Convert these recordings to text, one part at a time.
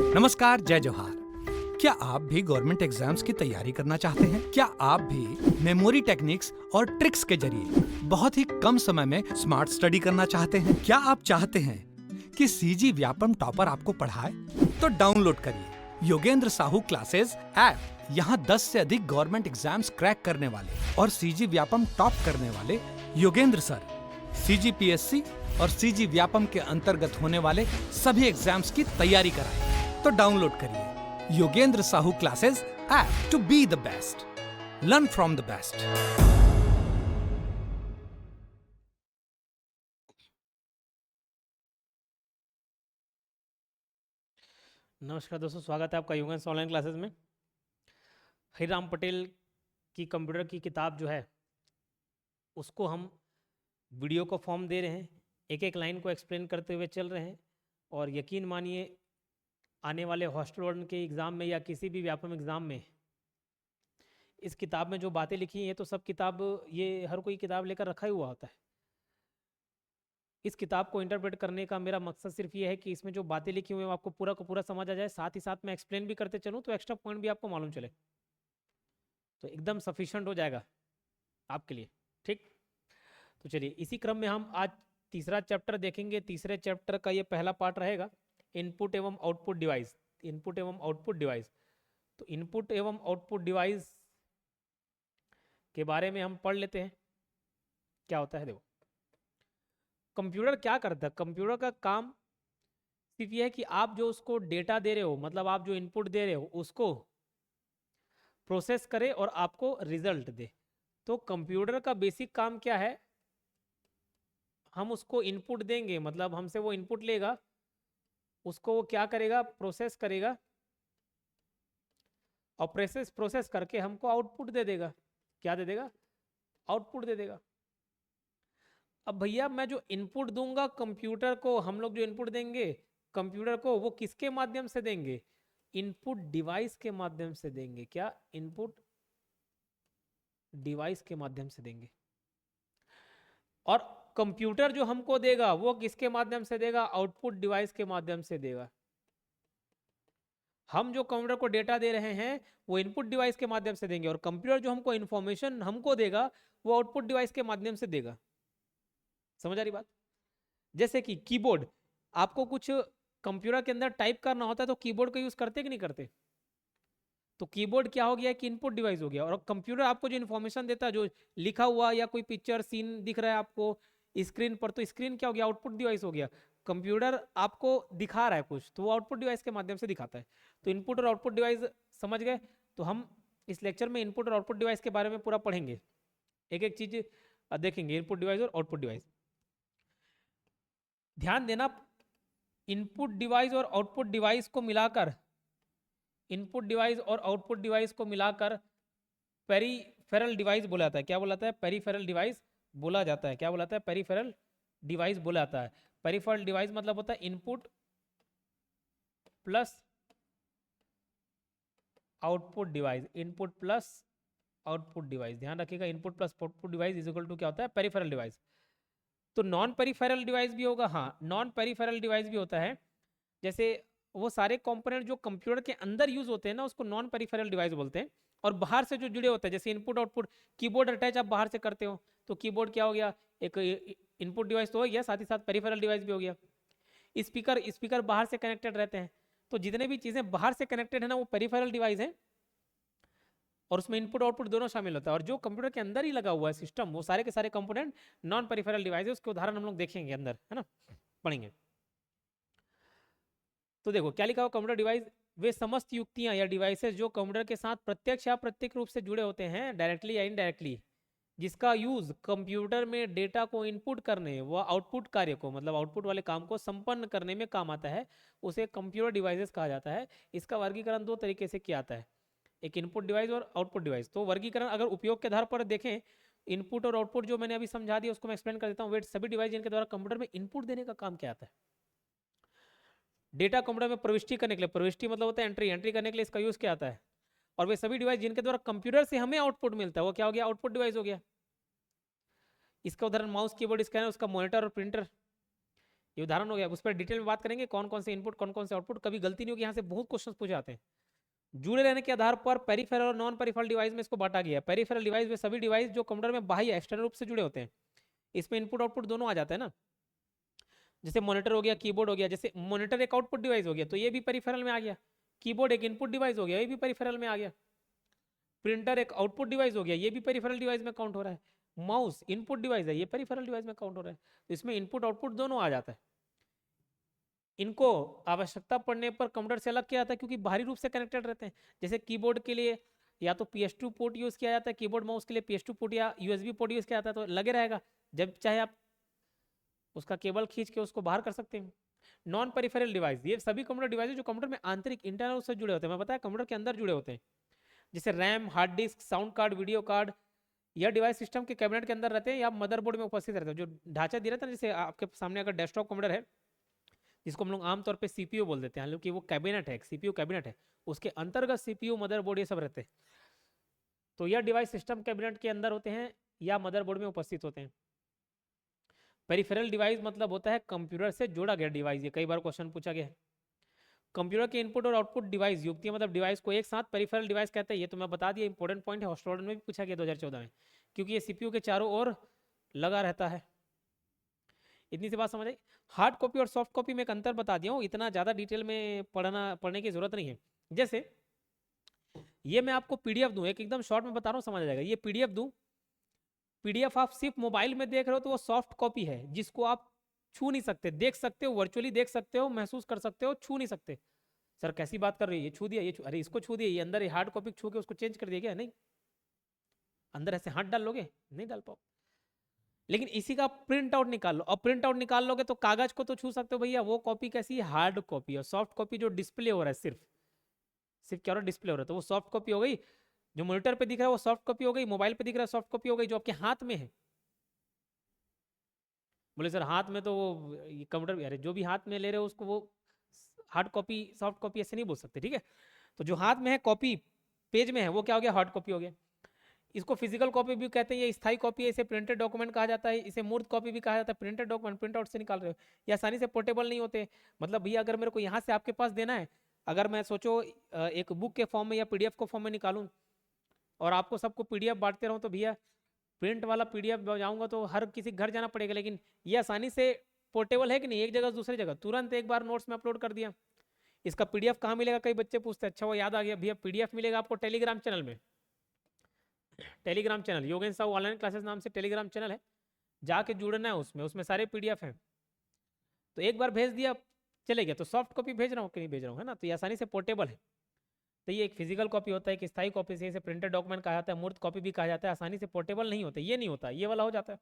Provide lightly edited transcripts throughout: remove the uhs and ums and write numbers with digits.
नमस्कार, जय जोहार। क्या आप भी गवर्नमेंट एग्जाम्स की तैयारी करना चाहते हैं? क्या आप भी मेमोरी टेक्निक्स और ट्रिक्स के जरिए बहुत ही कम समय में स्मार्ट स्टडी करना चाहते हैं? क्या आप चाहते हैं कि सीजी व्यापम टॉपर आपको पढ़ाए? तो डाउनलोड करिए योगेंद्र साहू क्लासेस ऐप। यहाँ 10 से अधिक गवर्नमेंट एग्जाम्स क्रैक करने वाले और सीजी व्यापम टॉप करने वाले योगेंद्र सर सीजीपीएससी और सीजी व्यापम के अंतर्गत होने वाले सभी एग्जाम्स की तैयारी कराएं। तो डाउनलोड करिए Yogendra Sahu classes app to be the best, learn from the best. नमस्कार दोस्तों, स्वागत है आपका योगेंद्र ऑनलाइन क्लासेस में। हरिराम पटेल की कंप्यूटर की किताब जो है उसको हम वीडियो को फॉर्म दे रहे हैं, एक एक लाइन को एक्सप्लेन करते हुए चल रहे हैं। और यकीन मानिए आने वाले हॉस्टल वार्डन के एग्ज़ाम में या किसी भी व्यापम एग्ज़ाम में इस किताब में जो बातें लिखी हैं तो सब किताब, ये हर कोई किताब लेकर रखा ही हुआ होता है। इस किताब को इंटरप्रेट करने का मेरा मकसद सिर्फ ये है कि इसमें जो बातें लिखी हुई हैं वो आपको पूरा का पूरा समझ आ जाए, साथ ही साथ मैं एक्सप्लेन भी करते चलूँ तो एक्स्ट्रा पॉइंट भी आपको मालूम चले, तो एकदम सफिशेंट हो जाएगा आपके लिए। ठीक, तो चलिए इसी क्रम में हम आज तीसरा चैप्टर देखेंगे। तीसरे चैप्टर का ये पहला पार्ट रहेगा, इनपुट एवं आउटपुट डिवाइस। इनपुट एवं आउटपुट डिवाइस, तो इनपुट एवं आउटपुट डिवाइस के बारे में हम पढ़ लेते हैं क्या होता है। देखो, कंप्यूटर क्या करता है? कंप्यूटर का काम सिर्फ ये है कि आप जो उसको डेटा दे रहे हो, मतलब आप जो इनपुट दे रहे हो उसको प्रोसेस करे और आपको रिजल्ट दे। तो कंप्यूटर का बेसिक काम क्या है? हम उसको इनपुट देंगे, मतलब हमसे वो इनपुट लेगा, उसको वो क्या करेगा? प्रोसेस करेगा, और प्रोसेस करके हमको आउटपुट दे देगा। क्या दे देगा? आउटपुट दे देगा। अब भैया मैं जो इनपुट दूंगा कंप्यूटर को, हम लोग जो इनपुट देंगे कंप्यूटर को, वो किसके माध्यम से देंगे? इनपुट डिवाइस के माध्यम से देंगे। क्या? इनपुट डिवाइस के माध्यम से देंगे। और कंप्यूटर जो हमको देगा वो किसके माध्यम से देगा? आउटपुट डिवाइस के माध्यम से देगा। हम जो कंप्यूटर को डेटा दे रहे हैं वो इनपुट डिवाइस के माध्यम से देंगे, और कंप्यूटर जो हमको इंफॉर्मेशन हमको देगा वो आउटपुट डिवाइस के माध्यम से देगा। समझ आ रही बात? जैसे कि कीबोर्ड, आपको कुछ कंप्यूटर के अंदर टाइप करना होता है तो कीबोर्ड का यूज करते कि नहीं करते? तो कीबोर्ड क्या हो गया कि इनपुट डिवाइस हो गया। और कंप्यूटर आपको जो इन्फॉर्मेशन देता है, जो लिखा हुआ या कोई पिक्चर सीन दिख रहा है आपको स्क्रीन पर, तो स्क्रीन क्या हो गया? आउटपुट डिवाइस हो गया। कंप्यूटर आपको दिखा रहा है कुछ, तो वो आउटपुट डिवाइस के माध्यम से दिखाता है। तो इनपुट और आउटपुट डिवाइस समझ गए? तो हम इस लेक्चर में इनपुट और आउटपुट डिवाइस के बारे में पूरा पढ़ेंगे, एक एक चीज देखेंगे, इनपुट डिवाइस और आउटपुट डिवाइस। ध्यान देना, इनपुट डिवाइस और आउटपुट डिवाइस को मिलाकर, इनपुट डिवाइस और आउटपुट डिवाइस को मिलाकर पेरीफेरल डिवाइस बोला जाता है। क्या बोला जाता है? पेरीफेरल डिवाइस बोला जाता है। क्या बोला जाता है? पेरीफेरल डिवाइस बोला जाता है। पेरीफेरल डिवाइस मतलब होता है input plus output device. Input plus output device, ध्यान रखिएगा, input plus output device is equal to क्या होता है? Peripheral device. तो नॉन पेरीफेरल डिवाइस भी होगा, हाँ नॉन पेरीफेरल डिवाइस भी होता है। जैसे वो सारे कंपोनेंट जो कंप्यूटर के अंदर यूज होते हैं ना, उसको नॉन पेरीफेरल डिवाइस बोलते हैं। और बाहर से जो जुड़े होते हैं, जैसे इनपुट आउटपुट, कीबोर्ड अटैच आप बाहर से करते हो, तो कीबोर्ड क्या हो गया? एक इनपुट डिवाइस तो हो गया, साथ ही साथ पेरीफेरल डिवाइस भी हो गया। स्पीकर, स्पीकर बाहर से कनेक्टेड रहते हैं। तो जितने भी चीजें बाहर से कनेक्टेड है ना, वो पेरीफेरल डिवाइस है, और उसमें इनपुट आउटपुट दोनों शामिल होता है। और जो कंप्यूटर के अंदर ही लगा हुआ है सिस्टम, वो सारे के सारे कंपोनेंट नॉन पेरीफेरल डिवाइस है। उसके उदाहरण हम लोग देखेंगे अंदर, है ना, पढ़ेंगे। तो देखो क्या लिखा हुआ, कंप्यूटर डिवाइस वे समस्त युक्तियां या डिवाइसेस जो कंप्यूटर के साथ प्रत्यक्ष या प्रत्यक्ष रूप से जुड़े होते हैं, डायरेक्टली या इनडायरेक्टली, जिसका यूज कंप्यूटर में डेटा को इनपुट करने व आउटपुट कार्य को, मतलब आउटपुट वाले काम को संपन्न करने में काम आता है, उसे कंप्यूटर डिवाइसेस कहा जाता है। इसका वर्गीकरण दो तरीके से किया जाता है, एक इनपुट डिवाइस और आउटपुट डिवाइस। तो वर्गीकरण अगर उपयोग के आधार पर देखें, इनपुट और आउटपुट जो मैंने अभी समझा दिया उसको मैं एक्सप्लेन कर देता हूँ। वे सभी डिवाइस जिनके द्वारा कंप्यूटर में इनपुट देने का काम किया जाता है। डेटा कंप्यूटर में प्रविष्टि करने के लिए, प्रविष्टि मतलब होता है एंट्री, एंट्री करने के लिए इसका यूज किया जाता है। और वे सभी डिवाइस जिनके द्वारा कंप्यूटर से हमें आउटपुट मिलता है, वो क्या हो गया? आउटपुट डिवाइस हो गया। इसका उदाहरण माउस, कीबोर्ड, स्कैनर, उसका मॉनिटर और प्रिंटर। ये उदाहरण हो गया, उस पर डिटेल में बात करेंगे कौन कौन से इनपुट कौन कौन से आउटपुट। कभी गलती नहीं होगी, यहाँ से बहुत क्वेश्चन पूछे जाते हैं। जुड़े रहने के आधार पर पेरिफेरल और नॉन पेरिफेरल डिवाइस में इसको बांटा गया है। पेरिफेरल डिवाइस में सभी डिवाइस जो कंप्यूटर में बाह्य एक्सटर्नल रूप से जुड़े होते हैं, इसमें इनपुट आउटपुट दोनों आ जाता है ना। जैसे मॉनिटर हो गया, कीबोर्ड हो गया। जैसे मॉनिटर एक आउटपुट डिवाइस हो गया तो ये भी पेरिफेरल में आ गया। कीबोर्ड एक इनपुट डिवाइस हो गया, ये भी पेरिफेरल में आ गया। प्रिंटर एक आउटपुट डिवाइस हो गया, ये भी पेरिफेरल डिवाइस में काउंट हो रहा है। माउस इनपुट डिवाइस है, ये पेरिफेरल डिवाइस में काउंट हो रहा है। तो इसमें इनपुट आउटपुट दोनों आ जाता है। इनको आवश्यकता पड़ने पर कंप्यूटर से अलग किया जाता है क्योंकि बाहरी रूप से कनेक्टेड रहते हैं। जैसे कीबोर्ड के लिए या तो PS2 पोर्ट यूज किया जाता है, कीबोर्ड माउस के लिए PS2 पोर्ट या USB पोर्ट यूज किया जाता है, तो लगे रहेगा। जब चाहे आप उसका केबल खींच के उसको बाहर कर सकते हैं। नॉन पेरिफेरल डिवाइस, ये सभी कंप्यूटर डिवाइस जो कंप्यूटर में आंतरिक इंटरनल से जुड़े होते हैं। मैं बताया कंप्यूटर के अंदर जुड़े होते हैं, जैसे RAM, hard disk, sound card, video card. यह डिवाइस सिस्टम के कैबिनेट के अंदर रहते हैं या मदरबोर्ड में उपस्थित रहते हैं। जो ढांचा दिया रहता है, जैसे आपके सामने अगर डेस्कटॉप कंप्यूटर है, जिसको हम लोग आमतौर पे CPU बोल देते हैं, हालांकि वो कैबिनेट है, CPU कैबिनेट है, उसके अंतर्गत CPU, मदरबोर्ड, ये सब रहते हैं। तो यह डिवाइस सिस्टम कैबिनेट के अंदर होते हैं या मदरबोर्ड में उपस्थित होते हैं। पेरिफेरल डिवाइस मतलब होता है कंप्यूटर से जोड़ा गया डिवाइस। ये कई बार क्वेश्चन पूछा गया है। कंप्यूटर के इनपुट और आउटपुट डिवाइस युक्ति मतलब डिवाइस को एक साथ पेरिफेरल डिवाइस कहते हैं। ये तो मैं बता दिया, इंपॉर्टेंट पॉइंट है, हॉस्टल में भी पूछा गया 2014 में, क्योंकि ये CPU के चारों ओर लगा रहता है। इतनी सी बात समझ आई। हार्ड कॉपी और सॉफ्ट कॉपी में एक अंतर बता दिया हूँ, इतना ज़्यादा डिटेल में पढ़ने की जरूरत नहीं है। जैसे ये मैं आपको PDF दूँ, एकदम शॉर्ट में बता रहा हूँ, समझ आ जाएगा। ये PDF दूँ, PDF आप सिर्फ मोबाइल में देख रहे हो तो वो सॉफ्ट कॉपी है, जिसको आप छू नहीं सकते। देख सकते हो, वर्चुअली देख सकते हो, महसूस कर सकते हो, छू नहीं सकते। सर कैसी बात कर रही है, ये छू दिया, अरे इसको छू दिया, ये अंदर ये हार्ड कॉपी छू के उसको चेंज कर दिया क्या? नहीं, अंदर ऐसे हाथ डाल लोगे? नहीं डाल पाओ। लेकिन इसी का प्रिंट आउट निकाल लो, और प्रिंट आउट निकाल लोगे तो कागज को तो छू सकते हो भैया, वो कॉपी कैसी है? Hard copy. और सॉफ्ट कॉपी जो डिस्प्ले हो रहा है, सिर्फ क्या हो रहा है? डिस्प्ले हो रहा है, तो वो सॉफ्ट कॉपी हो गई। जो मॉनिटर पे दिख रहा है वो सॉफ्ट कॉपी हो गई, मोबाइल पे दिख रहा है सॉफ्ट कॉपी हो गई, जो आपके हाथ में है। बोले सर हाथ में तो वो कंप्यूटर, अरे जो भी हाथ में ले रहे हो उसको वो हार्ड कॉपी सॉफ्ट कॉपी ऐसे नहीं बोल सकते, ठीक है। तो जो हाथ में है कॉपी पेज में है, वो क्या हो गया? हार्ड कॉपी हो गया। इसको फिजिकल कॉपी भी कहते हैं, ये स्थायी कॉपी है, इसे प्रिंटेड डॉक्यूमेंट कहा जाता है, इसे मूर्त कॉपी भी कहा जाता है। प्रिंटेड डॉक्यूमेंट प्रिंट आउट से निकाल रहे हो, ये आसानी से पोर्टेबल नहीं होते। मतलब भैया अगर मेरे को यहाँ से आपके पास देना है, अगर मैं सोचो एक बुक के फॉर्म में या PDF को फॉर्म में निकालूं और आपको सबको PDF बांटते रहूं, तो भैया प्रिंट वाला PDF जाऊंगा तो हर किसी घर जाना पड़ेगा। लेकिन ये आसानी से पोर्टेबल है कि नहीं, एक जगह से दूसरी जगह तुरंत एक बार नोट्स में अपलोड कर दिया। इसका PDF कहाँ मिलेगा? कई बच्चे पूछते हैं। अच्छा वो याद आ गया भैया, PDF मिलेगा आपको टेलीग्राम चैनल में। Telegram channel Yogesh Sahu online classes नाम से टेलीग्राम चैनल है, जाके जुड़ना है उसमें सारे PDF हैं। तो एक बार भेज दिया चले गया। तो सॉफ्ट कॉपी भेज रहा हूँ कि नहीं भेज रहा हूँ, है ना। तो ये आसानी से पोर्टेबल है। तो ये एक फिजिकल कॉपी होता है, एक स्थायी कॉपी से इसे प्रिंटेड डॉक्यूमेंट कहा जाता है, मूर्त कॉपी भी कहा जाता है। आसानी से पोर्टेबल नहीं होता, ये नहीं होता, ये वाला हो जाता है।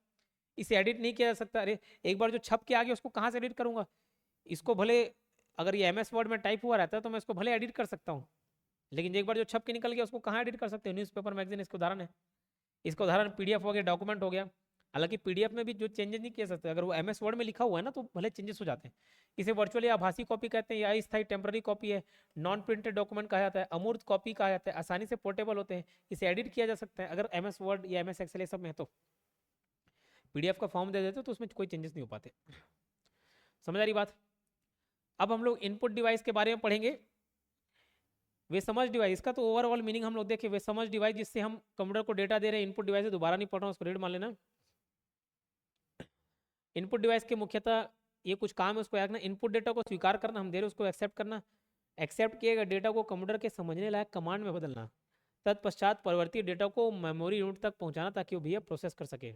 इसे एडिट नहीं किया जा सकता। अरे एक बार जो छप के आ गया उसको कहाँ से एडिट करूंगा? इसको भले अगर ये MS वर्ड में टाइप हुआ रहता है तो मैं इसको भले एडिट कर सकता हूँ, लेकिन एक बार जो छप के निकल गया उसको कहाँ एडिट कर सकते हैं? न्यूज़पेपर, मैगजीन इसका उदाहरण है। इसका उदाहरण PDF हो गया, डॉक्यूमेंट हो गया। हालांकि PDF में भी जो चेंजेस नहीं किए सकते, अगर वो MS वर्ड में लिखा हुआ है ना तो भले चेंजेस हो जाते हैं। इसे वर्चुअली आभासी कॉपी कहते हैं, या अस्थायी टेम्पररी कॉपी है। नॉन प्रिंटेड डॉक्यूमेंट कहा जाता है, अमूर्त कॉपी कहा जाता है। आसानी से पोर्टेबल होते हैं, इसे एडिट किया जा सकता है। अगर MS वर्ड या MS एक्सेल सब में है तो PDF का फॉर्म दे देते तो उसमें कोई चेंजेस नहीं हो पाते। समझ आ रही बात? अब हम लोग इनपुट डिवाइस के बारे में पढ़ेंगे। वे समझ डिवाइस का तो ओवरऑल मीनिंग हम लोग देखें। वे समझ डिवाइस जिससे हम कंप्यूटर को डेटा दे रहे हैं। इनपुट डिवाइस है, दोबारा नहीं पढ़ रहा हूँ, उसको रीड मान लेना। इनपुट डिवाइस के मुख्यतः ये कुछ काम है, उसको याद। इनपुट डेटा को स्वीकार करना, हम दे रहे उसको एक्सेप्ट करना। एक्सेप्ट किए गए डेटा को कंप्यूटर के समझने लायक कमांड में बदलना। तत्पश्चात परिवर्तित डेटा को मेमोरी यूनिट तक पहुंचाना ताकि वो भैया प्रोसेस कर सके।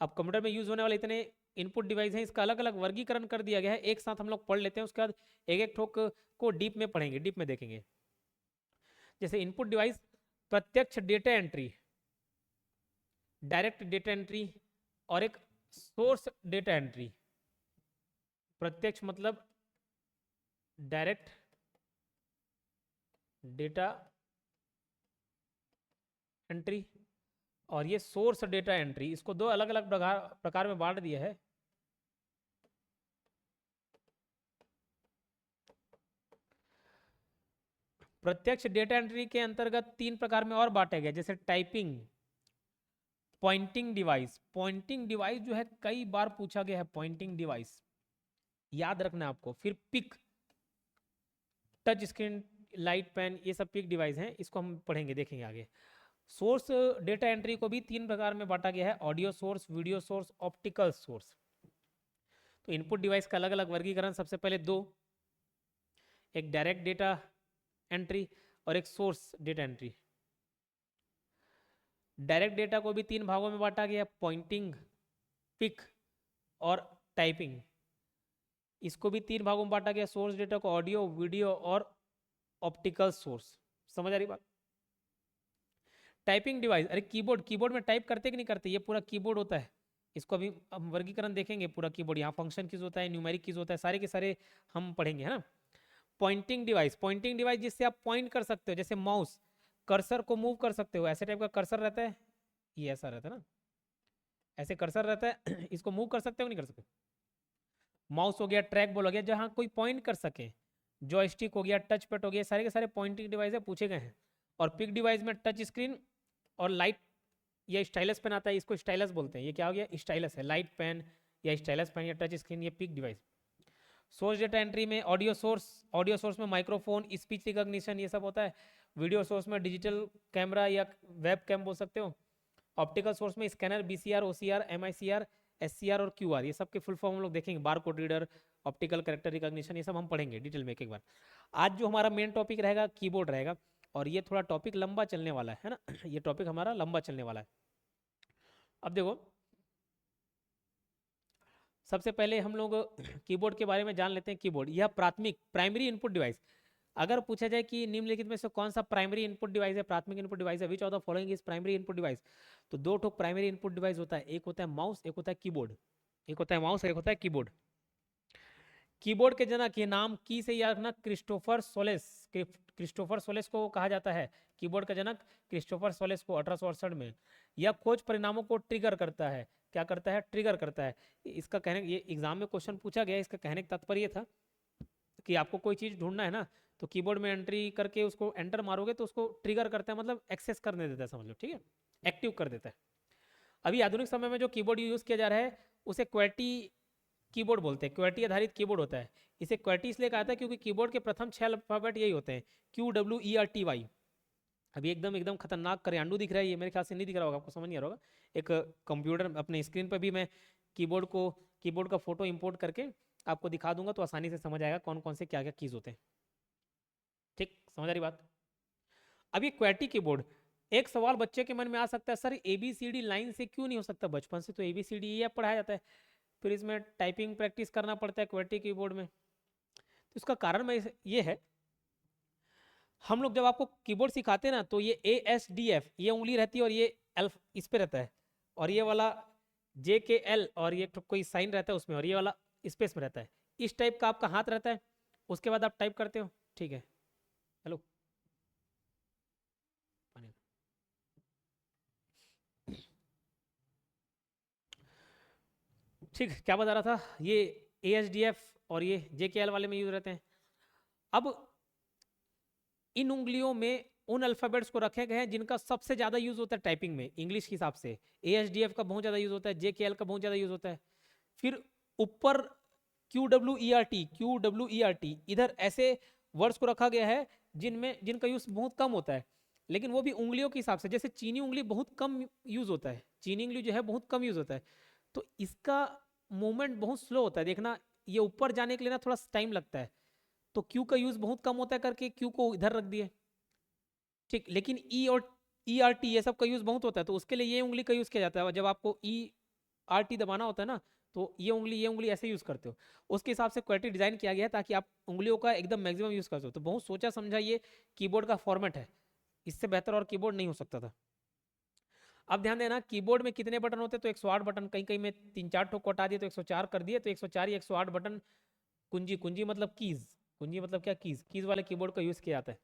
अब कंप्यूटर में यूज होने वाले इतने इनपुट डिवाइस हैं, इसका अलग अलग वर्गीकरण कर दिया गया है। एक साथ हम लोग पढ़ लेते हैं, उसके बाद एक एक ठोक को डीप में पढ़ेंगे, डीप में देखेंगे। जैसे इनपुट डिवाइस, प्रत्यक्ष data entry, direct data entry, और एक सोर्स डेटा एंट्री। प्रत्यक्ष मतलब डायरेक्ट डेटा एंट्री, और ये सोर्स डेटा एंट्री। इसको दो अलग अलग प्रकार में बांट दिया है। प्रत्यक्ष डेटा एंट्री के अंतर्गत 3 प्रकार में और बांटे गए, जैसे typing, pointing device. Pointing device जो है कई बार पूछा गया है। पॉइंटिंग डिवाइस याद रखना है आपको। फिर pick, touch screen, light pen, ये सब पिक डिवाइस हैं, इसको हम पढ़ेंगे, देखेंगे आगे। सोर्स डेटा एंट्री को भी 3 प्रकार में बांटा गया है, audio source, video source, optical source. तो इनपुट डिवाइस का अलग अलग वर्गीकरण, सबसे पहले दो, एक डायरेक्ट डेटा एंट्री और एक source data entry. Direct data को भी 3 भागों में बांटा गया, पॉइंटिंग, पिक और टाइपिंग। इसको भी 3 भागों में बांटा गया, सोर्स डेटा को ऑडियो, वीडियो और ऑप्टिकल सोर्स। समझ आ रही बात? टाइपिंग डिवाइस, अरे कीबोर्ड, कीबोर्ड में टाइप करते कि नहीं करते, ये पूरा कीबोर्ड होता है। इसको अभी हम वर्गीकरण देखेंगे पूरा कीबोर्ड, यहाँ फंक्शन कीज होता है, न्यूमेरिक कीज होता है, सारे के सारे हम पढ़ेंगे, है ना। पॉइंटिंग डिवाइस, पॉइंटिंग डिवाइस जिससे आप पॉइंट कर सकते हो, जैसे माउस, कर्सर को मूव कर सकते हो, ऐसे टाइप का कर्सर रहता है, ये ऐसा रहता है ना, ऐसे कर्सर रहता है इसको मूव कर सकते हो नहीं कर सकते। माउस हो गया, ट्रैक बॉल हो गया, जहाँ कोई पॉइंट कर सके, जॉयस्टिक हो गया, टच पैड हो गया, सारे के सारे पॉइंटिंग डिवाइस है, पूछे गए हैं। और पिक डिवाइस में टच स्क्रीन और लाइट या स्टाइलस पेन आता है, इसको स्टाइलस बोलते हैं, ये क्या हो गया, स्टाइलस है, लाइट पेन या स्टाइलस पेन या टच स्क्रीन, ये pick device. Source data entry में ऑडियो सोर्स, ऑडियो सोर्स में माइक्रोफोन, स्पीच रिकॉग्निशन, ये सब होता है। वीडियो सोर्स में डिजिटल कैमरा या वेब कैम बोल सकते हो। ऑप्टिकल सोर्स में scanner, BCR, OCR, MICR, SCR और क्यूआर, ये सब के फुल फॉर्म हम लोग देखेंगे। Bar code reader, optical character recognition, ये सब हम पढ़ेंगे डिटेल में एक एक बार। आज जो हमारा मेन टॉपिक रहेगा कीबोर्ड रहेगा, और ये थोड़ा टॉपिक लंबा चलने वाला है ना ये टॉपिक हमारा लंबा चलने वाला है। अब देखो, सबसे पहले हम लोग कीबोर्ड के बारे में जान लेते हैं। कीबोर्ड यह प्राथमिक, प्राइमरी इनपुट डिवाइस। अगर पूछा जाए कि निम्नलिखित में से कौन सा प्राइमरी इनपुट डिवाइस है, प्राथमिक इनपुट डिवाइस है, which of the following is primary input device, तो दो ठो प्राइमरी इनपुट डिवाइस होता है, एक होता है माउस, एक होता है कीबोर्ड। एक होता है माउस, एक होता है कीबोर्ड। कीबोर्ड के जनक, ये नाम की से याद रखना, क्रिस्टोफर सोलेस। क्रिस्टोफर सोलेस को कहा जाता है कीबोर्ड का जनक, क्रिस्टोफर सोलेस को 1868 में। यह खोज परिणामों को ट्रिगर करता है, क्या करता है, ट्रिगर करता है। इसका कहने, ये एग्जाम में क्वेश्चन पूछा गया, इसका कहने का तात्पर्य था कि आपको कोई चीज ढूंढना है ना, तो कीबोर्ड में एंट्री करके उसको एंटर मारोगे तो उसको ट्रिगर करता है, मतलब एक्सेस करने देता है, समझ लो, ठीक है, एक्टिव कर देता है। अभी आधुनिक समय में जो कीबोर्ड यूज किया जा रहा है उसे क्वेटी कीबोर्ड बोलते हैं, क्वेटी आधारित कीबोर्ड होता है। इसे क्वेटी इसलिए कहा था है क्योंकि कीबोर्ड के प्रथम 6 अल्फाबेट यही होते हैं, QWERTY। अभी एकदम एकदम खतरनाक करियाडू दिख रहा है, ये मेरे ख्याल से नहीं दिख रहा होगा, आपको समझ नहीं आ रहा होगा। एक कंप्यूटर अपने स्क्रीन पर भी मैं कीबोर्ड का फोटो इंपोर्ट करके आपको दिखा दूंगा, तो आसानी से समझ आएगा कौन कौन से क्या क्या कीज होते हैं। ठीक, समझ आ रही बात। अब ये क्वेटी कीबोर्ड, एक सवाल बच्चे के मन में आ सकता है, सर ABCD लाइन से क्यों नहीं हो सकता, बचपन से तो ABCD ये पढ़ाया जाता है, फिर इसमें टाइपिंग प्रैक्टिस करना पड़ता है क्वेटी कीबोर्ड में। तो इसका कारण में ये है, हम लोग जब आपको कीबोर्ड सिखाते हैं ना, तो ये ASDF ये उंगली रहती है और ये एल्फ इस पे रहता है, और ये वाला JKL और ये कोई साइन रहता है उसमें, और ये वाला स्पेस में रहता है, इस टाइप का आपका हाथ रहता है, उसके बाद आप टाइप करते हो, ठीक है। हेलो, ठीक, क्या बता रहा था, ये ASDF और ये JKL वाले में यूज रहते हैं। अब इन उंगलियों में उन अल्फाबेट्स को रखे गए हैं जिनका सबसे ज्यादा यूज होता है टाइपिंग में, इंग्लिश के हिसाब से ASDF का बहुत ज्यादा यूज होता है, JKL का बहुत ज्यादा यूज होता है। फिर ऊपर QWERT इधर ऐसे वर्ड्स को रखा गया है जिनका यूज बहुत कम होता है, लेकिन वो भी उंगलियों के हिसाब से, जैसे चीनी उंगली बहुत कम यूज होता है, चीनी उंगली जो है बहुत कम यूज होता है, तो इसका मूवमेंट बहुत स्लो होता है, देखना ये ऊपर जाने के लिए ना थोड़ा टाइम लगता है, तो क्यू का यूज बहुत कम होता है करके क्यू को इधर रख दिए, ठीक। लेकिन ई और ERT ये सब का यूज बहुत होता है, तो उसके लिए ये उंगली का यूज किया जाता है, जब आपको ERT दबाना होता है ना, तो ये उंगली ऐसे यूज करते हो, उसके हिसाब से क्वेटी डिजाइन किया गया है ताकि आप उंगलियों का एकदम मैक्सिमम यूज कर सको। तो बहुत सोचा समझा ये कीबोर्ड का फॉर्मेट है, इससे बेहतर और कीबोर्ड नहीं हो सकता था। अब ध्यान देना, कीबोर्ड में कितने बटन होते हैं, तो 108 बटन, कहीं कहीं में 3-4 ठोक को हटा दिए तो 104 कर दिए, तो 104 या 108 बटन। कुंजी, कुंजी मतलब कीज, कुंजी मतलब क्या, कीज, कीज वाले कीबोर्ड का यूज किया जाता है।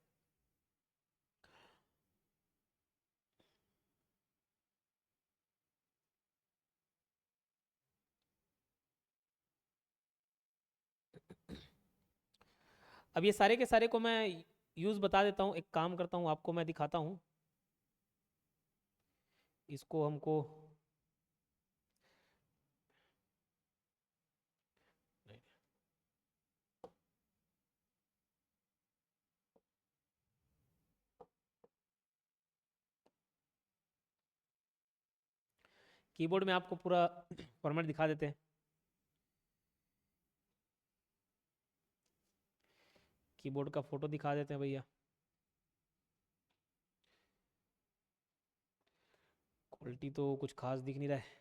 अब ये सारे के सारे को मैं यूज बता देता हूँ, एक काम करता हूँ, आपको मैं दिखाता हूँ, इसको हमको कीबोर्ड में आपको पूरा फॉर्मेट दिखा देते हैं। कीबोर्ड का फोटो दिखा देते हैं भैया। क्वालिटी तो कुछ खास दिख नहीं रहा है।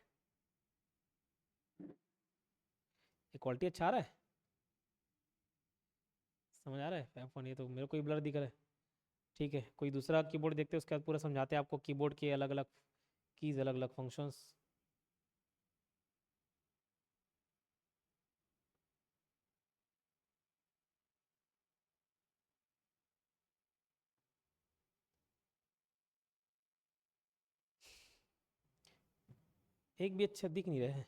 ये क्वालिटी अच्छा आ रहा है, समझ आ रहा है फोन? ये तो मेरे को ही ब्लर दिख रहा है। ठीक है, कोई दूसरा कीबोर्ड देखते हैं, उसके बाद पूरा समझाते हैं आपको कीबोर्ड के अलग अलग कीज, अलग अलग फंक्शंस। एक भी अच्छा दिख नहीं रहा है।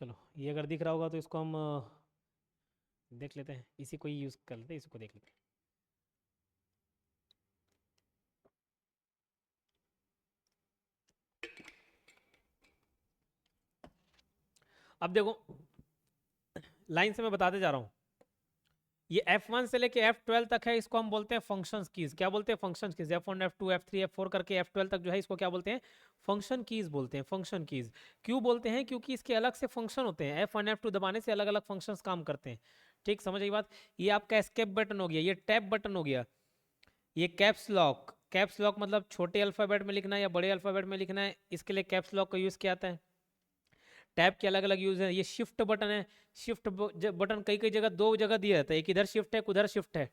चलो, ये अगर दिख रहा होगा तो इसको हम देख लेते हैं, इसी को ही यूज़ कर लेते हैं, इसी को देख लेते हैं। अब देखो, लाइन से मैं बताते जा रहा हूँ। ये F1 से लेके F12 तक है, इसको हम बोलते हैं फंक्शंस कीज। क्या बोलते हैं? Functions keys. F1 F2 F3 F4 करके F12 तक जो है, इसको क्या बोलते हैं? फंक्शन कीज बोलते हैं। फंक्शन कीज क्यों बोलते हैं? क्योंकि इसके अलग से फंक्शन होते हैं। F1 F2 दबाने से अलग अलग फंक्शंस काम करते हैं। ठीक, समझ आई बात? ये आपका एस्केप बटन हो गया, ये टैब बटन हो गया, ये कैप्स लॉक। कैप्स लॉक मतलब छोटे अल्फाबेट में लिखना है या बड़े अल्फाबेट में लिखना है, इसके लिए कैप्स लॉक का यूज़ किया जाता है। टैब के अलग अलग यूज है। ये शिफ्ट बटन है, शिफ्ट बटन कई कई जगह, दो जगह दिया जाता है, एक इधर शिफ्ट है, एक उधर शिफ्ट है।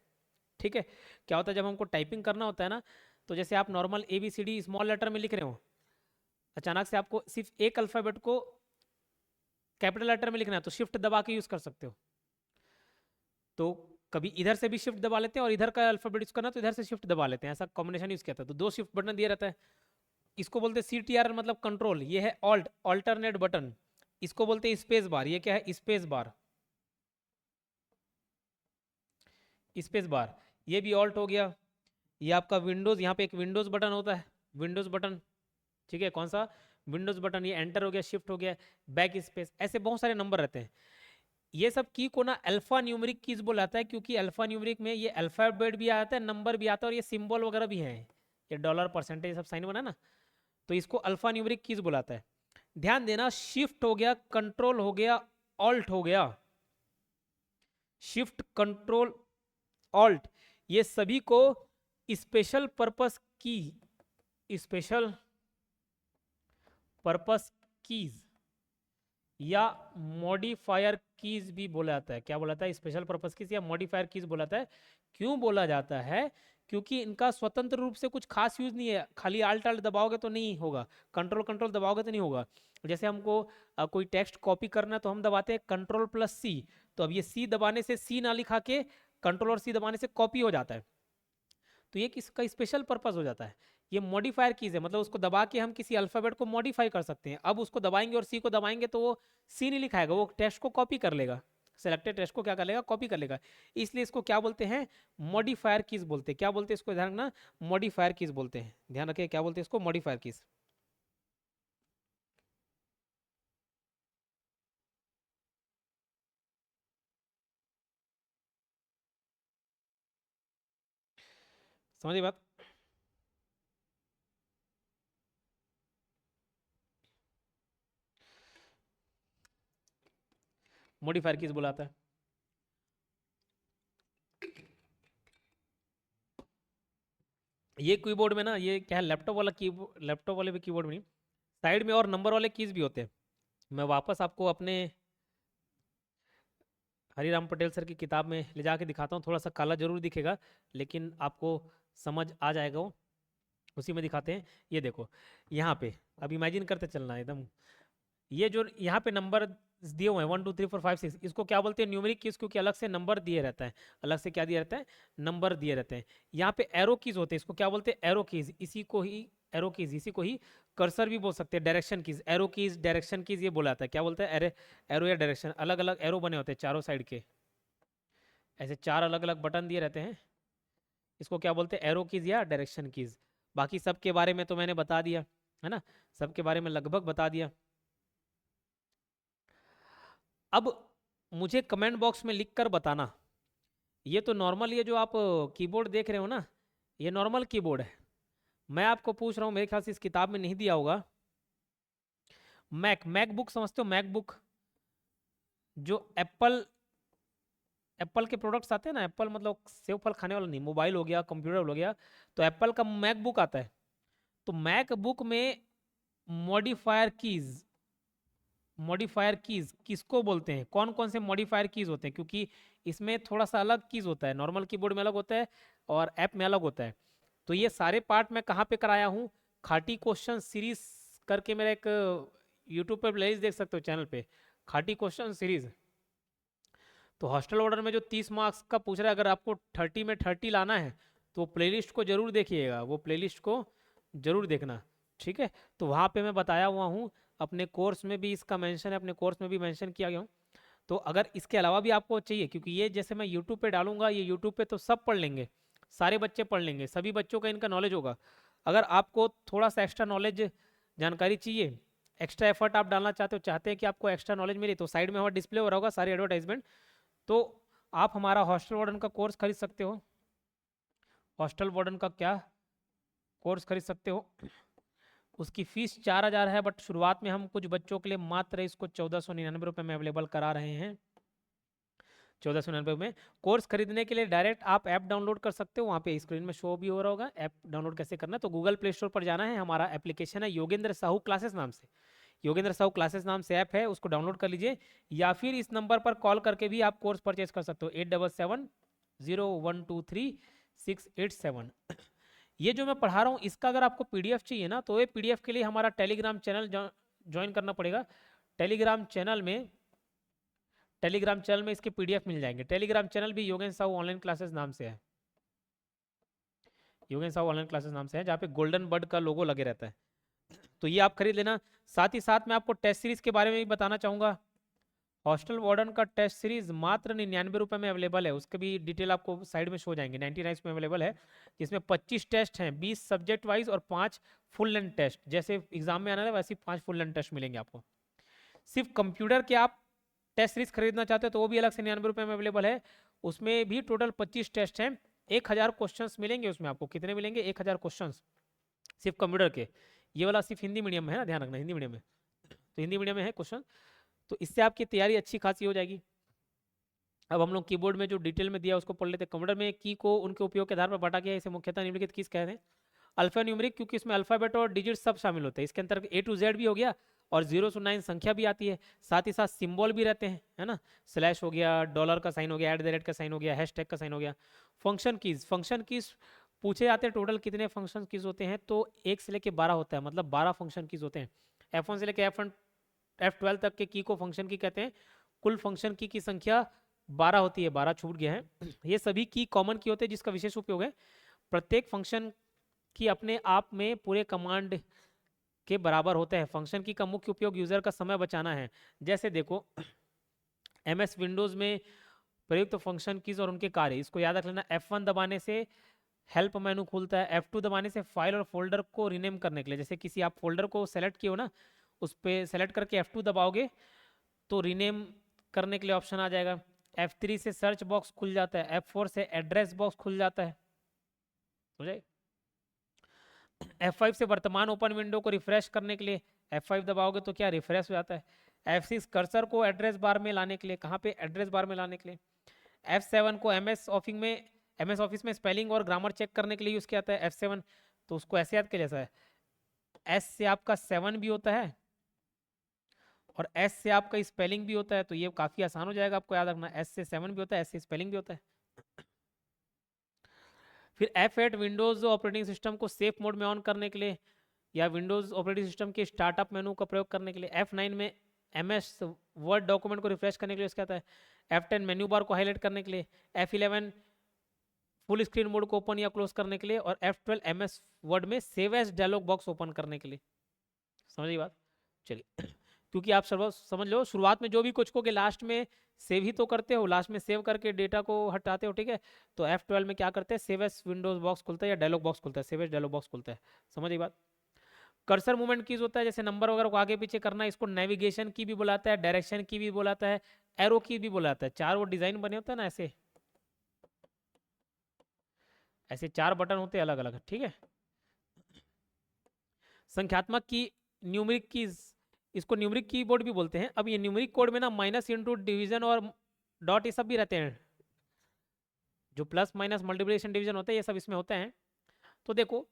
ठीक है, क्या होता है जब हमको टाइपिंग करना होता है ना, तो जैसे आप नॉर्मल ABCD स्मॉल लेटर में लिख रहे हो, अचानक से आपको सिर्फ एक अल्फाबेट को कैपिटल लेटर में लिखना है, तो शिफ्ट दबा के यूज कर सकते हो। तो कभी इधर से भी शिफ्ट दबा लेते हैं और इधर का अल्फाबेट यूज करना तो इधर से शिफ्ट दबा लेते हैं, ऐसा कॉम्बिनेशन यूज किया था। तो दो शिफ्ट बटन दिया रहता है। इसको बोलते हैं CTR मतलब कंट्रोल। ये है ऑल्ट, ऑल्टरनेट बटन। इसको बोलते हैं स्पेस बार। ये क्या है? Space bar. स्पेस बार, ये भी ऑल्ट हो गया। ये आपका विंडोज, यहाँ पे एक विंडोज बटन होता है, विंडोज बटन। ठीक है, कौन सा? Windows button. ये एंटर हो गया, शिफ्ट हो गया, बैक स्पेस, ऐसे बहुत सारे नंबर रहते हैं। ये सब की को ना अल्फा न्यूमेरिक कीज बोलाता है, क्योंकि अल्फा न्यूमेरिक में ये अल्फाबेट भी आता है, नंबर भी आता है, और ये सिंबल वगैरह भी है। ये डॉलर, परसेंटेज, सब साइन बना ना, तो इसको अल्फा न्यूमेरिक कीज बुलाता है। ध्यान देना, शिफ्ट हो गया, कंट्रोल हो गया, ऑल्ट हो गया। शिफ्ट, कंट्रोल, ऑल्ट, ये सभी को स्पेशल पर्पस की, स्पेशल पर्पस कीज या मॉडिफायर कीज भी बोला जाता है। क्या बोला जाता है? स्पेशल पर्पस कीज या मॉडिफायर कीज बोला जाता है। क्यों बोला जाता है? क्योंकि इनका स्वतंत्र रूप से कुछ खास यूज नहीं है। खाली आल्ट आल्ट दबाओगे तो नहीं होगा, कंट्रोल कंट्रोल दबाओगे तो नहीं होगा। जैसे हमको कोई टेक्स्ट कॉपी करना है तो हम दबाते हैं Ctrl+C। तो अब ये C दबाने से C ना लिखा के Ctrl और C दबाने से कॉपी हो जाता है। तो ये किसका स्पेशल पर्पस हो जाता है। ये मॉडिफायर कीज है, मतलब उसको दबा के हम किसी अल्फाबेट को मॉडिफाई कर सकते हैं। अब उसको दबाएंगे और सी को दबाएंगे तो वो सी नहीं लिखाएगा, वो टेक्स्ट को कॉपी कर लेगा, सेलेक्टेड टेक्स्ट को क्या कर लेगा? कॉपी कर लेगा। इसलिए इसको क्या बोलते हैं? मॉडिफायर कीज बोलते हैं। क्या बोलते हैं इसको? ध्यान रखना, मॉडिफायर कीज बोलते हैं। ध्यान रखिए, क्या बोलते हैं इसको? Modifier keys. समझिए बात? मॉडिफायर कीज बुलाता है। ये कीबोर्ड में ना, ये क्या है, लैपटॉप वाला कीबोर्ड, लैपटॉप वाले भी कीबोर्ड में नहीं, साइड में और नंबर वाले कीज भी होते हैं। मैं वापस आपको अपने हरिराम पटेल सर की किताब में ले जाके दिखाता हूँ। थोड़ा सा काला जरूर दिखेगा, लेकिन आपको समझ आ जाएगा वो। उसी में दिखाते हैं। ये देखो यहाँ पे, अब इमेजिन करते चलना एकदम। ये जो यहाँ पे नंबर दिए हुए हैं 1 2 3 4 5 6, इसको क्या बोलते हैं? न्यूमेरिक कीज, क्योंकि अलग से नंबर दिए रहता है। अलग से क्या दिया रहता है? नंबर दिए रहते हैं। यहाँ पे एरो कीज होते हैं, इसको क्या बोलते हैं? Arrow keys. इसी को ही एरो कीज, इसी को ही कर्सर भी बोल सकते हैं, direction keys. Arrow keys, direction keys, ये बोला जाता है। क्या बोलते हैं? एरे, एरो या डायरेक्शन। अलग अलग एरो बने होते हैं चारों साइड के, ऐसे चार अलग अलग बटन दिए रहते हैं। इसको क्या बोलते हैं? एरो कीज या डायरेक्शन कीज। बाकी सब के बारे में तो मैंने बता दिया है ना, सब के बारे में लगभग बता दिया। अब मुझे कमेंट बॉक्स में लिख कर बताना, ये तो नॉर्मल, ये जो आप कीबोर्ड देख रहे हो ना, ये नॉर्मल कीबोर्ड है। मैं आपको पूछ रहा हूँ, मेरे ख्याल से इस किताब में नहीं दिया होगा, मैकबुक समझते हो? मैकबुक जो एप्पल के प्रोडक्ट्स आते हैं ना, एप्पल मतलब सेव फल खाने वाला नहीं, मोबाइल हो गया, कंप्यूटर हो गया, तो एप्पल का मैकबुक आता है। तो मैकबुक में मॉडिफायर कीज किसको बोलते हैं, कौन कौन से मॉडिफायर कीज होते हैं, क्योंकि इसमें थोड़ा सा अलग कीज होता है, नॉर्मल कीबोर्ड में अलग होता है और ऐप में अलग होता है। तो ये सारे पार्ट मैं कहाँ पे कराया हूँ, खाटी क्वेश्चन सीरीज करके मेरा एक यूट्यूब पर प्लेलिस्ट देख सकते हो चैनल पे, खाटी क्वेश्चन सीरीज। तो हॉस्टल ऑर्डर में जो 30 मार्क्स का पूछ रहा है, अगर आपको 30 में 30 लाना है तो प्लेलिस्ट को जरूर देखिएगा, वो प्लेलिस्ट को जरूर देखना, ठीक है। तो वहाँ पे मैं बताया हुआ हूँ, अपने कोर्स में भी इसका मेंशन है, अपने कोर्स में भी मेंशन किया गया हूँ। तो अगर इसके अलावा भी आपको चाहिए, क्योंकि ये जैसे मैं यूट्यूब पे डालूंगा, ये यूट्यूब पे तो सब पढ़ लेंगे, सारे बच्चे पढ़ लेंगे, सभी बच्चों का इनका नॉलेज होगा। अगर आपको थोड़ा सा एक्स्ट्रा नॉलेज जानकारी चाहिए, एक्स्ट्रा एफर्ट आप डालना चाहते हैं कि आपको एक्स्ट्रा नॉलेज मिले, तो साइड में वहाँ डिस्प्ले हो रहा होगा सारी एडवर्टाइजमेंट, तो आप हमारा हॉस्टल वार्डन का कोर्स खरीद सकते हो। हॉस्टल वार्डन का क्या कोर्स खरीद सकते हो, उसकी फीस 4000 है, बट शुरुआत में हम कुछ बच्चों के लिए मात्र इसको 1499 में अवेलेबल करा रहे हैं। 1499 में कोर्स खरीदने के लिए डायरेक्ट आप ऐप डाउनलोड कर सकते हो, वहाँ पे स्क्रीन में शो भी हो रहा होगा ऐप डाउनलोड कैसे करना है। तो गूगल प्ले स्टोर पर जाना है, हमारा एप्लीकेशन है योगेंद्र साहू क्लासेस नाम से, योगेंद्र साहू क्लासेस नाम से ऐप है, उसको डाउनलोड कर लीजिए, या फिर इस नंबर पर कॉल करके भी आप कोर्स परचेज कर सकते हो, 8770123687। ये जो मैं पढ़ा रहा हूँ इसका अगर आपको पीडीएफ चाहिए ना, तो ये पीडीएफ के लिए हमारा टेलीग्राम चैनल ज्वाइन करना पड़ेगा। टेलीग्राम चैनल में इसके पीडीएफ मिल जाएंगे। टेलीग्राम चैनल भी योगेंद्र साहू ऑनलाइन क्लासेस नाम से है, योगेंद्र साहू ऑनलाइन क्लासेस नाम से है, जहाँ पे गोल्डन बर्ड का लोगो लगे रहता है, तो ये आप खरीद लेना। साथ ही साथ मैं आपको टेस्ट सीरीज के बारे में भी बताना चाहूँगा। हॉस्टल वार्डन का टेस्ट सीरीज मात्र 99 में अवेलेबल है, उसके भी डिटेल आपको साइड में शो जाएंगे, 99 में अवेलेबल है, जिसमें 25 टेस्ट हैं, 20 सब्जेक्ट वाइज और 5 फुल लेंथ टेस्ट, जैसे एग्जाम में आना है वैसे 5 फुल लेंथ टेस्ट मिलेंगे आपको। सिर्फ कंप्यूटर के आप टेस्ट सीरीज खरीदना चाहते हो तो वो भी अलग से 99 में अवेलेबल है, उसमें भी टोटल 25 टेस्ट हैं, 1000 क्वेश्चन मिलेंगे उसमें आपको। कितने मिलेंगे? 1000 क्वेश्चन सिर्फ कंप्यूटर के। ये वाला सिर्फ हिंदी मीडियम में है ना, ध्यान रखना, हिंदी मीडियम में, तो हिंदी मीडियम में है क्वेश्चन, तो इससे आपकी तैयारी अच्छी खासी हो जाएगी। अब हम लोग कीबोर्ड में जो डिटेल में दिया उसको पढ़ लेते हैं। कंप्यूटर में की को उनके उपयोग के आधार पर बांटा गया है, इसे मुख्यतः निम्नलिखित कीज कहते हैं। अल्फा न्यूमेरिक, क्योंकि इसमें अल्फाबेट और डिजिट सब शामिल होते हैं, इसके अंदर A to Z भी हो गया और 0 to 9 संख्या भी आती है, साथ ही साथ सिंबल भी रहते हैं, है ना, स्लैश हो गया, डॉलर का साइन हो गया, @ का साइन हो गया, हैशटैग का साइन हो गया। फंक्शन कीज पूछे जाते हैं टोटल कितने फंक्शन कीज होते हैं, तो 1 से लेकर 12 होता है, मतलब 12 फंक्शन कीज होते हैं। F1 से लेकर F12 तक के की को फंक्शन की कहते हैं। कुल फंक्शन की संख्या 12 होती है, 12 छूट गया है। ये सभी की कॉमन की होते हैं, जिसका विशेष उपयोग है प्रत्येक फंक्शन की अपने आप में पूरे कमांड के बराबर होता है। फंक्शन की का मुख्य उपयोग यूजर का समय बचाना है। जैसे देखो MS विंडोज में प्रयुक्त फंक्शन कीज और उनके कार्य, इसको याद रख लेना। F1 दबाने से हेल्प मेनू खुलता है, F2 दबाने से फाइल और फोल्डर को रीनेम करने के लिए, जैसे किसी आप फोल्डर को सेलेक्ट किए हो ना, उस पर सेलेक्ट करके F2 दबाओगे तो रीनेम करने के लिए ऑप्शन आ जाएगा। F3 से सर्च बॉक्स खुल जाता है, F4 से एड्रेस बॉक्स खुल जाता है, हो जाए। F5 से वर्तमान ओपन विंडो को रिफ्रेश करने के लिए F5 दबाओगे तो क्या रिफ्रेश हो जाता है। F6 कर्सर को एड्रेस बार में लाने के लिए, कहाँ पे? एड्रेस बार में लाने के लिए। F7 को MS ऑफिस में स्पेलिंग और ग्रामर चेक करने के लिए यूज किया जाता है। F7 तो उसको ऐसे याद किया जैसा है, S से आपका 7 भी होता है और S से आपका स्पेलिंग भी होता है, तो ये काफी आसान हो जाएगा आपको याद रखना, S से 7 भी होता है, S से स्पेलिंग भी होता है। फिर F8 विंडोज ऑपरेटिंग सिस्टम को सेफ मोड में ऑन करने के लिए या विंडोज ऑपरेटिंग सिस्टम के स्टार्टअप मेनू का प्रयोग करने के लिए। F9 में MS वर्ड डॉक्यूमेंट को रिफ्रेश करने के लिए उसका आता है। F10 मेन्यू बार को हाईलाइट करने के लिए। F11 फुल स्क्रीन मोड को ओपन या क्लोज करने के लिए, और F12 MS वर्ड में save as dialog box open करने के लिए। समझिए बात? चलिए क्योंकि आप समझ लो शुरुआत में जो भी कुछ को के लास्ट में सेव ही तो करते हो, लास्ट में सेव करके डेटा को हटाते हो, ठीक है। तो F12 में क्या करते हैं, सेव एज विंडोज बॉक्स खुलता है या डायलॉग बॉक्स खुलता है, सेव एज डायलॉग बॉक्स खुलता है। समझ ये बात। कर्सर मूवमेंट कीज होता है, जैसे नंबर वगैरह को आगे पीछे करना, इसको नेविगेशन की भी बुलाता है, डायरेक्शन की भी बुलाता है, एरो की भी बुलाता है। चार वो डिजाइन बने होते हैं ना ऐसे, ऐसे चार बटन होते हैं अलग अलग, ठीक है। संख्यात्मक की, न्यूमरिक कीज, इसको न्यूमरिक कीबोर्ड भी बोलते हैं। अब ये न्यूमरिक कोड में ना माइनस इंटू डिवीजन और डॉट ये सब भी रहते हैं, जो प्लस माइनस मल्टीप्लिकेशन डिवीजन होते हैं ये सब इसमें होते हैं। तो देखो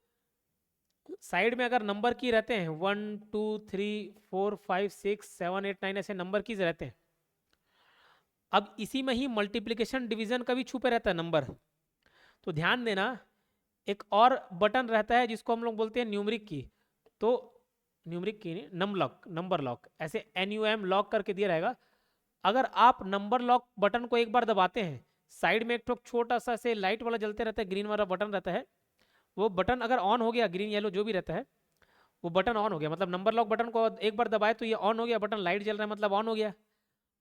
साइड में अगर नंबर की रहते हैं 1 2 3 4 5 6 7 8 9 ऐसे नंबर कीज रहते हैं। अब इसी में ही मल्टीप्लिकेशन डिवीजन का भी छुपे रहता है नंबर। तो ध्यान देना, एक और बटन रहता है जिसको हम लोग बोलते हैं न्यूमरिक की। तो न्यूमरिक की नहीं, नंबर लॉक, ऐसे NUM लॉक करके दिया रहेगा। अगर आप नंबर लॉक बटन को एक बार दबाते हैं, साइड में एक ठोक छोटा सा से लाइट वाला जलते रहता है, ग्रीन वाला बटन रहता है, वो बटन अगर ऑन हो गया, ग्रीन येलो जो भी रहता है, वो बटन ऑन हो गया मतलब नंबर लॉक बटन को एक बार दबाए तो ये ऑन हो गया, बटन लाइट जल रहा है मतलब ऑन हो गया।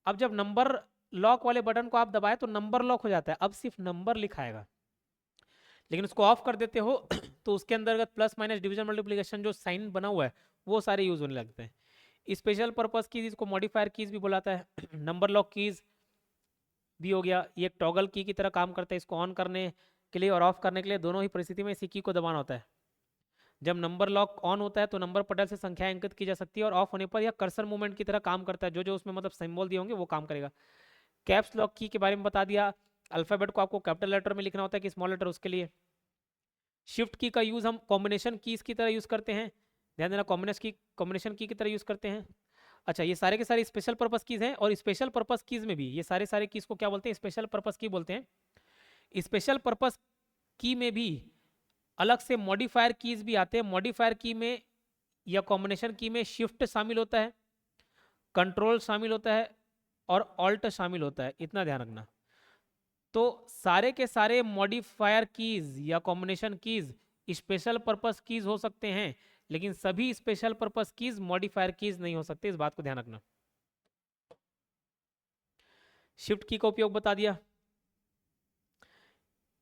अब जब नंबर लॉक वाले बटन को आप दबाए तो नंबर लॉक हो जाता है, अब सिर्फ नंबर लिखाएगा। लेकिन उसको ऑफ कर देते हो तो उसके अंतर्गत प्लस माइनस डिवीजन मल्टीप्लिकेशन जो साइन बना हुआ है वो सारे यूज होने लगते हैं। स्पेशल पर्पस कीज, इसको मॉडिफायर कीज भी बुलाता है। नंबर लॉक कीज भी हो गया, ये एक टॉगल की तरह काम करता है, इसको ऑन करने के लिए और ऑफ करने के लिए दोनों ही परिस्थिति में इसी की को दबाना होता है। जब नंबर लॉक ऑन होता है तो नंबर पटल से संख्या अंकित की जा सकती है, और ऑफ होने पर यह कर्सर मूवमेंट की तरह काम करता है, जो जो उसमें मतलब सिंबल दिए होंगे वो काम करेगा। कैप्स लॉक की के बारे में बता दिया, अल्फाबेट को आपको कैपिटल लेटर में लिखना होता है कि स्मॉल लेटर, उसके लिए। शिफ्ट की का यूज हम कॉम्बिनेशन कीज की तरह यूज करते हैं, ध्यान देना, कॉम्बिनेशन की तरह यूज करते हैं। अच्छा, ये सारे के सारे स्पेशल पर्पस कीज हैं, और स्पेशल पर्पस कीज में भी ये सारे कीज को क्या बोलते हैं, स्पेशल पर्पस की बोलते हैं। स्पेशल पर्पस की में भी अलग से मॉडिफायर कीज भी आते हैं। मॉडिफायर की में या कॉम्बिनेशन की में शिफ्ट शामिल होता है, कंट्रोल शामिल होता है और ऑल्ट शामिल होता है, इतना ध्यान रखना। तो सारे के सारे मॉडिफायर कीज या combination keys special purpose keys हो सकते हैं, लेकिन सभी special purpose keys modifier keys नहीं हो सकते, इस बात को ध्यान रखना। शिफ्ट की का उपयोग बता दिया,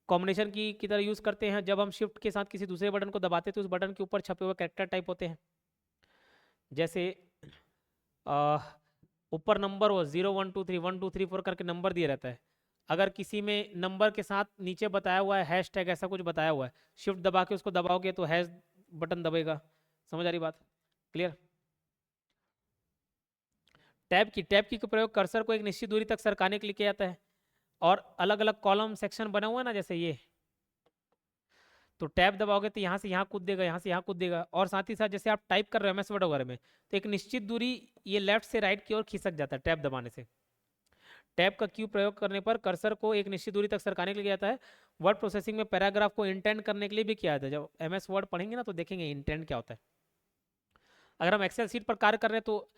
कॉम्बिनेशन की तरह यूज करते हैं जब हम शिफ्ट के साथ किसी दूसरे बटन को दबाते हैं तो उस बटन के ऊपर छपे हुए कैरेक्टर टाइप होते हैं। जैसे ऊपर नंबर हो 0 1 2 3 1 2 3 4 करके नंबर दिया रहता है, अगर किसी में नंबर के साथ नीचे बताया हुआ है हैश टैग ऐसा कुछ बताया हुआ है, शिफ्ट दबा के उसको दबाओगे तो हैश बटन दबेगा। समझ आ रही बात, क्लियर। टैब की का प्रयोग कर्सर को एक निश्चित दूरी तक सरकाने के लिए किया जाता है, और अलग अलग कॉलम सेक्शन बना हुआ है ना जैसे ये, तो टैब दबाओगे तो यहाँ से यहाँ कूद देगा, यहाँ से यहाँ कूद देगा, और साथ ही साथ जैसे आप टाइप कर रहे हो MS वर्ड वगैरह में तो एक निश्चित दूरी ये लेफ्ट से राइट की ओर खिसक जाता है टैब दबाने से। टैब का क्यू प्रयोग करने पर कर्सर को एक निश्चित दूरी तक सरकाने के लिए किया जाता है। वर्ड प्रोसेसिंग में पैराग्राफ को इंटेंड करने के लिए भी किया जाता है, जब MS वर्ड पढ़ेंगे ना तो देखेंगे इंटेंड क्या होता है। अगर हम एक्सेल शीट पर कार्य कर रहे हैं तो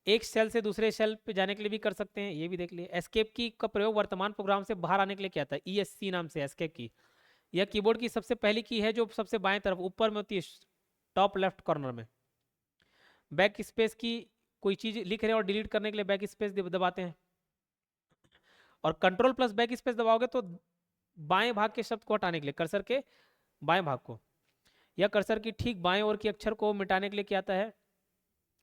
एक सेल से दूसरे सेल पे जाने के लिए भी कर सकते हैं, ये भी देख लिए। एस्केप की का प्रयोग वर्तमान प्रोग्राम से बाहर आने के लिए किया जाता है, ESC नाम से एस्केप की। यह कीबोर्ड की सबसे पहली की है जो सबसे बाएं तरफ ऊपर में होती है, टॉप लेफ्ट कॉर्नर में। बैक स्पेस की, कोई चीज लिख रहे हैं और डिलीट करने के लिए बैक स्पेस दबाते हैं, और कंट्रोल प्लस बैक स्पेस दबाओगे तो बाएं भाग के शब्द को हटाने के लिए, कर्सर के बाएं भाग को, या कर्सर की ठीक बाएं ओर के अक्षर को मिटाने के लिए किया जाता है,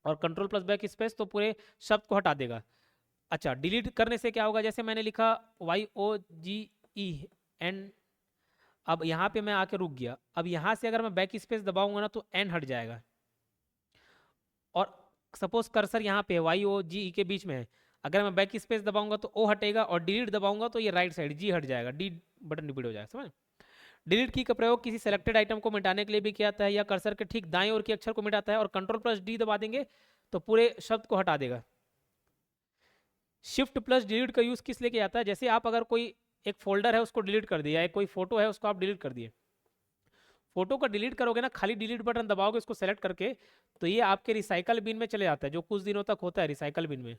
और कंट्रोल प्लस बैक स्पेस तो पूरे शब्द को हटा देगा। अच्छा, डिलीट करने से क्या होगा, जैसे मैंने लिखा YOGEN, अब यहाँ पे मैं आके रुक गया, अब यहाँ से अगर मैं बैक स्पेस दबाऊंगा ना तो N हट जाएगा, और सपोज कर्सर यहाँ पे YOGE के बीच में है, अगर मैं बैक स्पेस दबाऊंगा तो O हटेगा, और डिलीट दबाऊंगा तो ये राइट साइड G हट जाएगा, D बटन रिपीट हो जाएगा। समझ। डिलीट की का प्रयोग किसी सेलेक्टेड आइटम को मिटाने के लिए भी किया जाता है, या कर्सर के ठीक दाएं ओर के अक्षर को मिटाता है, और कंट्रोल प्लस D दबा देंगे तो पूरे शब्द को हटा देगा। शिफ्ट प्लस डिलीट का यूज किस लिए किया जाता है, जैसे आप अगर कोई एक फोल्डर है उसको डिलीट कर दिया, या कोई फोटो है उसको आप डिलीट कर दिए, फोटो का डिलीट करोगे ना, खाली डिलीट बटन दबाओगे उसको सेलेक्ट करके, तो ये आपके रिसाइकल बिन में चले जाता है, जो कुछ दिनों तक होता है रिसाइकल बिन में,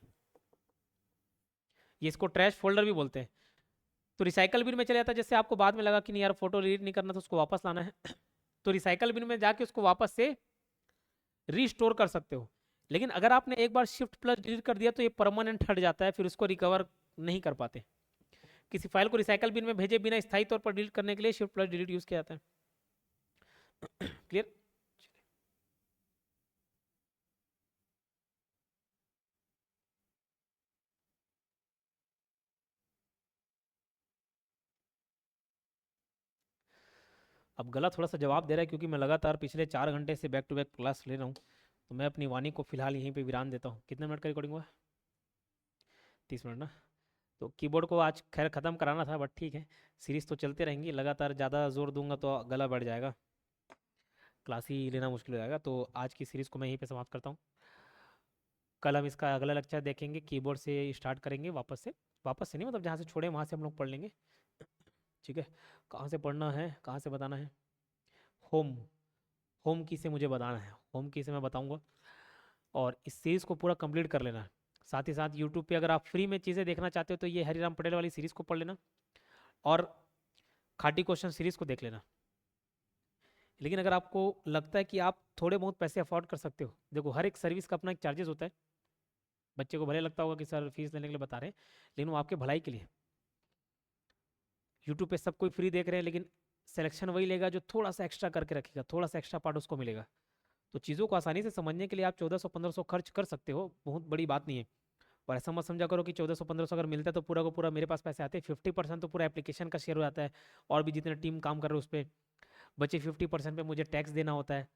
ये इसको ट्रैश फोल्डर भी बोलते हैं। तो रिसाइकल बिन में चले जाता है, जैसे आपको बाद में लगा कि नहीं यार फोटो डिलीट नहीं करना तो उसको वापस लाना है तो रिसाइकल बिन में जाके उसको वापस से रीस्टोर कर सकते हो। लेकिन अगर आपने एक बार शिफ्ट प्लस डिलीट कर दिया तो ये परमानेंट हट जाता है, फिर उसको रिकवर नहीं कर पाते। किसी फाइल को रिसाइकल बिन में भेजे बिना स्थायी तौर पर डिलीट करने के लिए शिफ्ट प्लस डिलीट यूज किया जाता है। क्लियर? अब गला थोड़ा सा जवाब दे रहा है क्योंकि मैं लगातार पिछले 4 घंटे से बैक टू बैक क्लास ले रहा हूँ, तो मैं अपनी वाणी को फिलहाल यहीं पे विराम देता हूँ। कितने मिनट का रिकॉर्डिंग हुआ? 30 मिनट ना। तो कीबोर्ड को आज खैर ख़त्म कराना था, बट ठीक है, सीरीज़ तो चलते रहेंगी। लगातार ज़्यादा जोर दूंगा तो गला बढ़ जाएगा, क्लास ही लेना मुश्किल हो जाएगा। तो आज की सीरीज़ को मैं यहीं पे समाप्त करता हूँ। कल हम इसका अगला लेक्चर देखेंगे, कीबोर्ड से स्टार्ट करेंगे, वापस से नहीं, मतलब जहाँ से छोड़े वहाँ से हम लोग पढ़ लेंगे। ठीक है, कहाँ से पढ़ना है, कहाँ से बताना है? होम होम की से मुझे बताना है, होम की से मैं बताऊँगा। और इस सीरीज़ को पूरा कंप्लीट कर लेना है। साथ ही साथ यूट्यूब पे अगर आप फ्री में चीज़ें देखना चाहते हो तो ये हरिराम पटेल वाली सीरीज़ को पढ़ लेना, और खाटी क्वेश्चन सीरीज़ को देख लेना। लेकिन अगर आपको लगता है कि आप थोड़े बहुत पैसे अफोर्ड कर सकते हो, देखो हर एक सर्विस का अपना एक चार्जेस होता है। बच्चे को भले लगता होगा कि सर फीस लेने के लिए बता रहे हैं, लेकिन वो आपके भलाई के लिए। यूट्यूब पे सब कोई फ्री देख रहे हैं, लेकिन सिलेक्शन वही लेगा जो थोड़ा सा एक्स्ट्रा करके रखेगा, थोड़ा सा एक्स्ट्रा पार्ट उसको मिलेगा। तो चीज़ों को आसानी से समझने के लिए आप 1400-1500 खर्च कर सकते हो, बहुत बड़ी बात नहीं है। और ऐसा मत समझा करो कि 1400-1500 अगर मिलता है तो पूरा को पूरा मेरे पास पैसे आते हैं। 50% तो पूरा एप्लीकेशन का शेयर हो जाता है, और भी जितने टीम काम कर रहे हैं उस पर बचे 50% पे मुझे टैक्स देना होता है,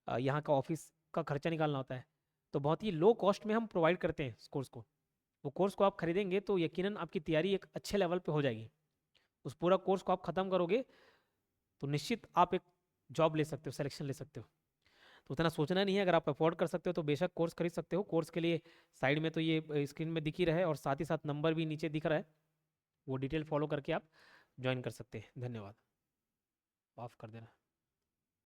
यहाँ का ऑफिस का खर्चा निकालना होता है। तो बहुत ही लो कॉस्ट में हम प्रोवाइड करते हैं इस कोर्स को। वो कोर्स को आप खरीदेंगे तो यकीनन आपकी तैयारी एक अच्छे लेवल पे हो जाएगी। उस पूरा कोर्स को आप ख़त्म करोगे तो निश्चित आप एक जॉब ले सकते हो, सिलेक्शन ले सकते हो। तो उतना सोचना नहीं है, अगर आप अफोर्ड कर सकते हो तो बेशक कोर्स खरीद सकते हो। कोर्स के लिए साइड में तो ये स्क्रीन में दिख ही रहा है, और साथ ही साथ नंबर भी नीचे दिख रहा है, वो डिटेल फॉलो करके आप ज्वाइन कर सकते हैं। धन्यवाद। ऑफ कर देना।